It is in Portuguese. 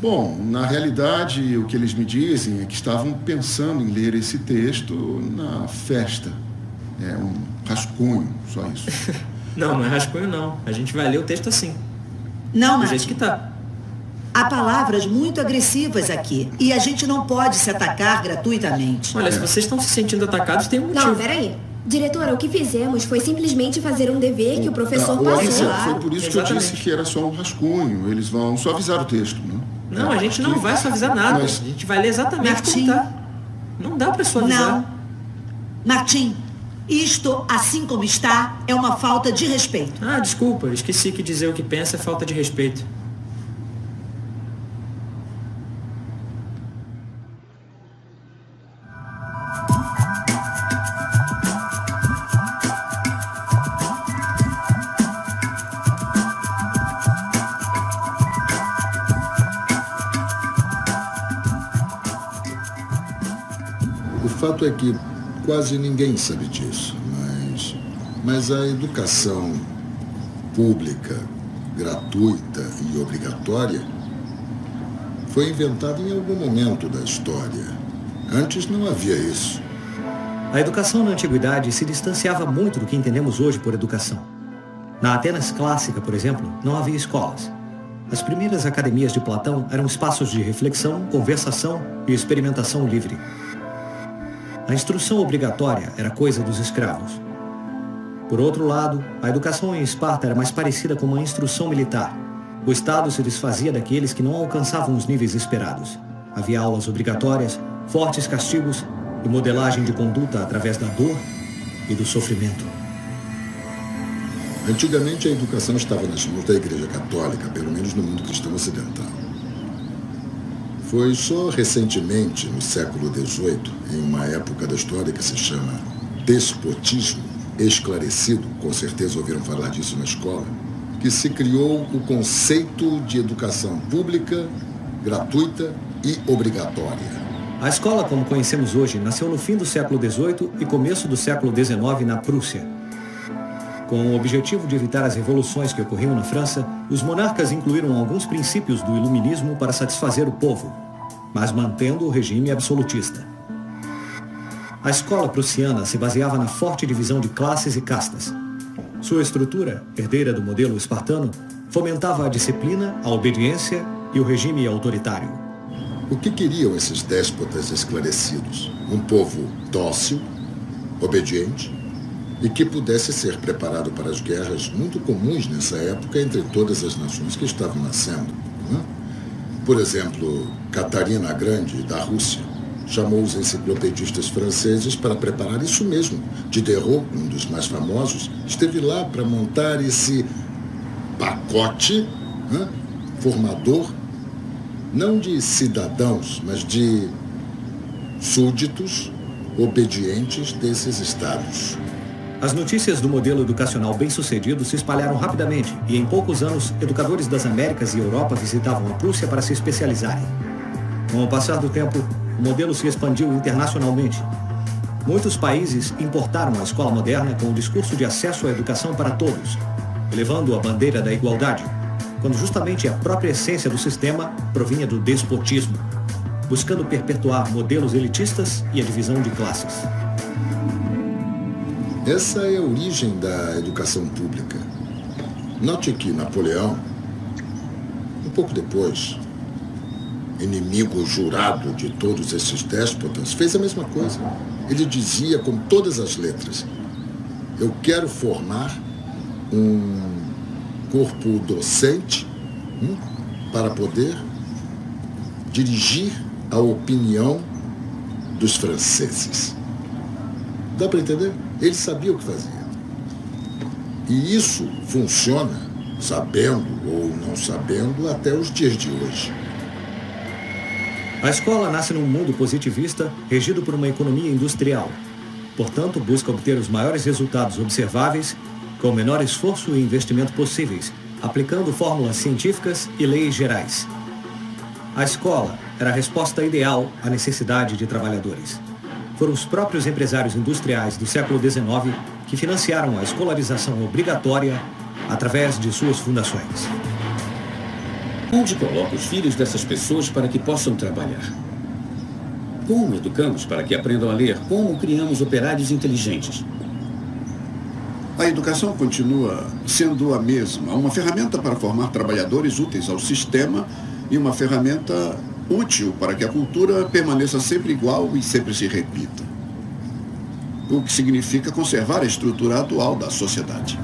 Bom, na realidade, o que eles me dizem é que estavam pensando em ler esse texto na festa. É um rascunho, só isso. Não é rascunho, não. A gente vai ler o texto assim. Não, Do jeito Martim. que tá. Há palavras muito agressivas aqui. E a gente não pode se atacar gratuitamente. Olha, se vocês estão se sentindo atacados, tem um motivo. Não, peraí. Diretora, o que fizemos foi simplesmente fazer um dever que o professor O aviso, passou. foi por isso que eu Exatamente. disse que era só um rascunho. Eles vão suavizar o texto, né? Não, a gente não vai suavizar nada. Mas- A gente vai ler exatamente Martim. como tá. Não dá pra suavizar. Não. Martim, isto, assim como está, é uma falta de respeito. Ah, desculpa. Eu esqueci que dizer o que pensa é falta de respeito. O fato é que quase ninguém sabe disso, mas a educação pública, gratuita e obrigatória foi inventada em algum momento da história. Antes não havia isso. A educação na antiguidade se distanciava muito do que entendemos hoje por educação. Na Atenas clássica, por exemplo, não havia escolas. As primeiras academias de Platão eram espaços de reflexão, conversação e experimentação livre. A instrução obrigatória era coisa dos escravos. Por outro lado, a educação em Esparta era mais parecida com uma instrução militar. O Estado se desfazia daqueles que não alcançavam os níveis esperados. Havia aulas obrigatórias, fortes castigos e modelagem de conduta através da dor e do sofrimento. Antigamente, a educação estava nas mãos da Igreja Católica, pelo menos no mundo cristão ocidental. Foi só recentemente, no século XVIII, em uma época da história que se chama despotismo esclarecido, com certeza ouviram falar disso na escola, que se criou o conceito de educação pública, gratuita e obrigatória. A escola, como conhecemos hoje, nasceu no fim do século XVIII e começo do século XIX na Prússia. Com o objetivo de evitar as revoluções que ocorriam na França, os monarcas incluíram alguns princípios do iluminismo para satisfazer o povo, mas mantendo o regime absolutista. A escola prussiana se baseava na forte divisão de classes e castas. Sua estrutura, herdeira do modelo espartano, fomentava a disciplina, a obediência e o regime autoritário. O que queriam esses déspotas esclarecidos? Um povo dócil, obediente e que pudesse ser preparado para as guerras muito comuns nessa época entre todas as nações que estavam nascendo. Né? Por exemplo, Catarina a Grande, da Rússia, chamou os enciclopedistas franceses para preparar isso mesmo. Diderot, um dos mais famosos, esteve lá para montar esse pacote formador, não de cidadãos, mas de súditos obedientes desses estados. As notícias do modelo educacional bem-sucedido se espalharam rapidamente e, em poucos anos, educadores das Américas e Europa visitavam a Prússia para se especializarem. Com o passar do tempo, o modelo se expandiu internacionalmente. Muitos países importaram a escola moderna com o discurso de acesso à educação para todos, elevando a bandeira da igualdade, quando justamente a própria essência do sistema provinha do despotismo, buscando perpetuar modelos elitistas e a divisão de classes. Essa é a origem da educação pública. Note que Napoleão, um pouco depois, inimigo jurado de todos esses déspotas, fez a mesma coisa. Ele dizia com todas as letras: eu quero formar um corpo docente para poder dirigir a opinião dos franceses. Dá para entender? Ele sabia o que fazia. E isso funciona, sabendo ou não sabendo, até os dias de hoje. A escola nasce num mundo positivista, regido por uma economia industrial. Portanto, busca obter os maiores resultados observáveis, com o menor esforço e investimento possíveis, aplicando fórmulas científicas e leis gerais. A escola era a resposta ideal à necessidade de trabalhadores. Foram os próprios empresários industriais do século XIX que financiaram a escolarização obrigatória através de suas fundações. Um Onde coloca os filhos dessas pessoas para que possam trabalhar? Como educamos para que aprendam a ler? Como criamos operários inteligentes? A educação continua sendo a mesma, uma ferramenta para formar trabalhadores úteis ao sistema e uma ferramenta útil para que a cultura permaneça sempre igual e sempre se repita. O que significa conservar a estrutura atual da sociedade.